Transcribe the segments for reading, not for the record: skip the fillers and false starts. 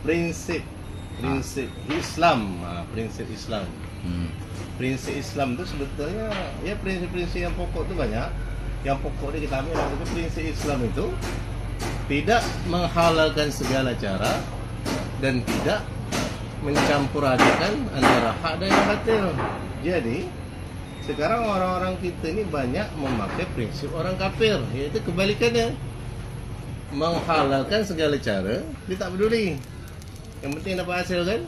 prinsip Islam. Prinsip Islam. Prinsip Islam itu sebetulnya ya prinsip-prinsip yang pokok itu banyak. Yang pokok ini kita ambil itu prinsip Islam itu tidak menghalalkan segala cara dan tidak mencampur adukan antara hak dan yang batil. Jadi sekarang orang-orang kita ini banyak memakai prinsip orang kafir, yaitu kebalikannya, menghalalkan segala cara, dia tak peduli, yang penting dapat hasil kan,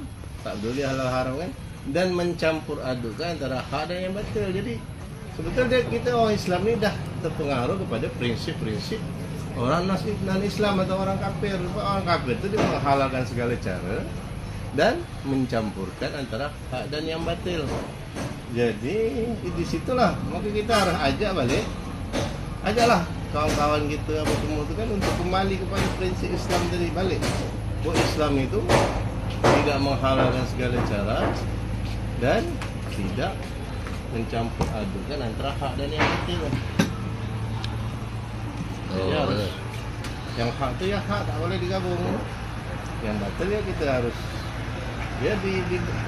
tak peduli halal haram kan, dan mencampur adukan antara hak dan yang batil. Jadi sebetulnya kita orang Islam ini dah terpengaruh kepada prinsip-prinsip orang non-Islam atau orang kafir. Orang kafir itu dia menghalalkan segala cara dan mencampurkan antara hak dan yang batil. Jadi di situlah maka kita harus ajaklah kawan-kawan kita apa semua itu kan untuk kembali kepada prinsip Islam tadi balik. Bahwa Islam itu tidak menghalalkan segala cara dan tidak mencampur adukan antara hak dan yang batil. Jadi harus yang hak itu ya hak, tak boleh digabung. Yang batil ya kita harus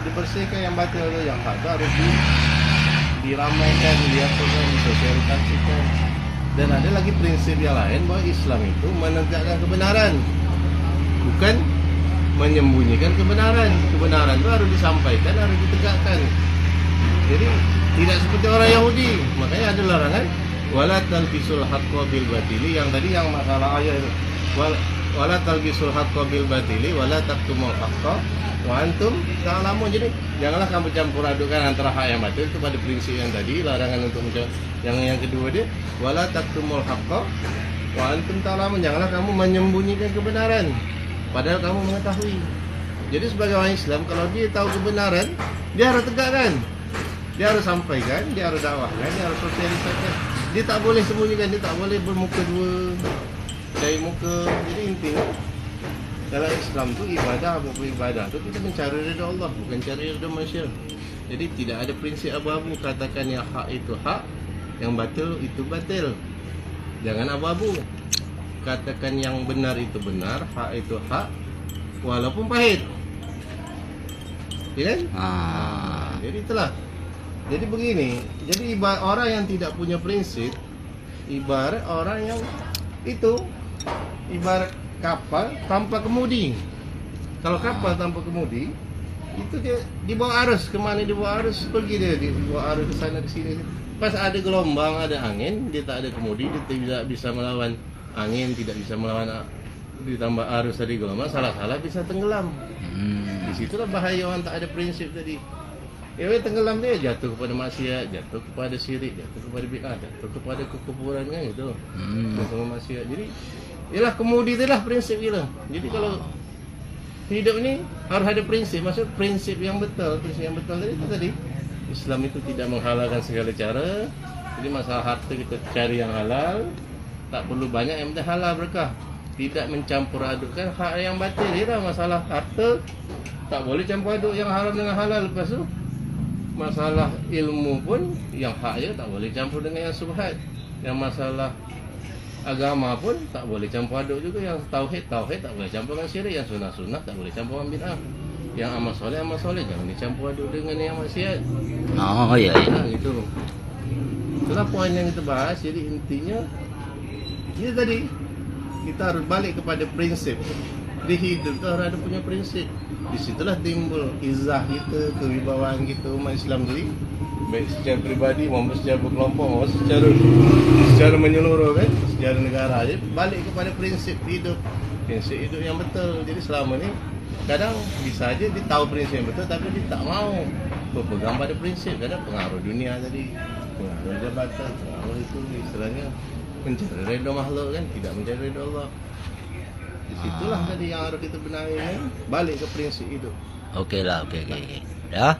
dibersihkan yang batil itu, yang hak itu harus diramaikan, disosialisasikan. Dan ada lagi prinsip yang lain bahwa Islam itu menegakkan kebenaran, bukan menyembunyikan kebenaran. Kebenaran itu harus disampaikan, harus ditegakkan. Jadi tidak seperti orang Yahudi. Makanya ada larangan wala talbisul haqqo bil batili, yang tadi yang masalah ayat itu. Wala talbisul haqqo bil batili wala taktumul haqqo wa antum ta'lamun. Jadi janganlah kamu campur adukan antara hak yang batil, itu pada prinsip yang tadi, larangan untuk yang kedua dia wala taktumul haqqo wa antum ta'lamun, janganlah kamu menyembunyikan kebenaran padahal kamu mengetahui. Jadi sebagai orang Islam kalau dia tahu kebenaran, dia harus tegakkan, dia harus sampaikan, dia harus dakwahkan, dia harus sosialisasikan. Dia tak boleh sembunyikan, dia tak boleh bermuka dua, cari muka. Jadi intinya dalam Islam tu ibadah tu kita mencari ridha Allah, bukan cari ridha manusia. Jadi tidak ada prinsip abu-abu, katakan yang hak itu hak, yang batil itu batil. Jangan abu-abu. Katakan yang benar itu benar, hak itu hak, walaupun pahit. Ya kan? Jadi itulah. Jadi begini, jadi ibarat orang yang tidak punya prinsip, ibarat orang yang itu ibarat kapal tanpa kemudi. Kalau kapal tanpa kemudi, itu dia dibawa arus, kemana dibawa arus, pergi dia dibawa arus ke sana ke sini. Pas ada gelombang, ada angin, dia tak ada kemudi, dia tidak bisa melawan angin, tidak bisa melawan, ditambah arus tadi gelombang, salah-salah bisa tenggelam. Di situlah bahaya orang tak ada prinsip tadi. Ya tenggelam dia, jatuh kepada maksiat, jatuh kepada syirik, jatuh kepada bid'ah, jatuh kepada kekufuran kan gitu. Jatuh maksiat. Jadi ialah kemudi itulah prinsip kita. Jadi kalau hidup ini harus ada prinsip, maksud prinsip yang betul. Prinsip yang betul tadi Islam itu tidak menghalalkan segala cara. Jadi masalah harta kita cari yang halal, tak perlu banyak, yang penting halal berkah. Tidak mencampur adukkan hak yang batil. Dia masalah harta tak boleh campur aduk yang haram dengan halal. Lepas tu masalah ilmu pun yang haknya tak boleh campur dengan yang subhat. Yang masalah agama pun tak boleh campur aduk juga. Yang tauhid tak boleh campur dengan syirik. Yang sunnah tak boleh campur dengan bid'ah. Yang amal soleh jangan dicampur aduk dengan yang maksiat. Iya. Gitu. Itulah poin yang kita bahas. Jadi intinya ini tadi kita harus balik kepada prinsip. Di hidup kita harus ada punya prinsip. Disitulah timbul izah kita, kewibawaan kita umat Islam sendiri, baik secara peribadi maupun secara berkelompok maupun secara menyeluruh kan, secara negara. Jadi balik kepada prinsip hidup yang betul. Jadi selama ni kadang bisa aja dia tahu prinsip yang betul tapi dia tak mau berpegang pada prinsip. Kadang pengaruh dunia tadi, pengaruh jabatan, pengaruh itu istilahnya mencari redha makhluk kan, tidak mencari redha Allah. Disitulah tadi yang harus kita benahi kan? Balik ke prinsip hidup. Okey. Ya.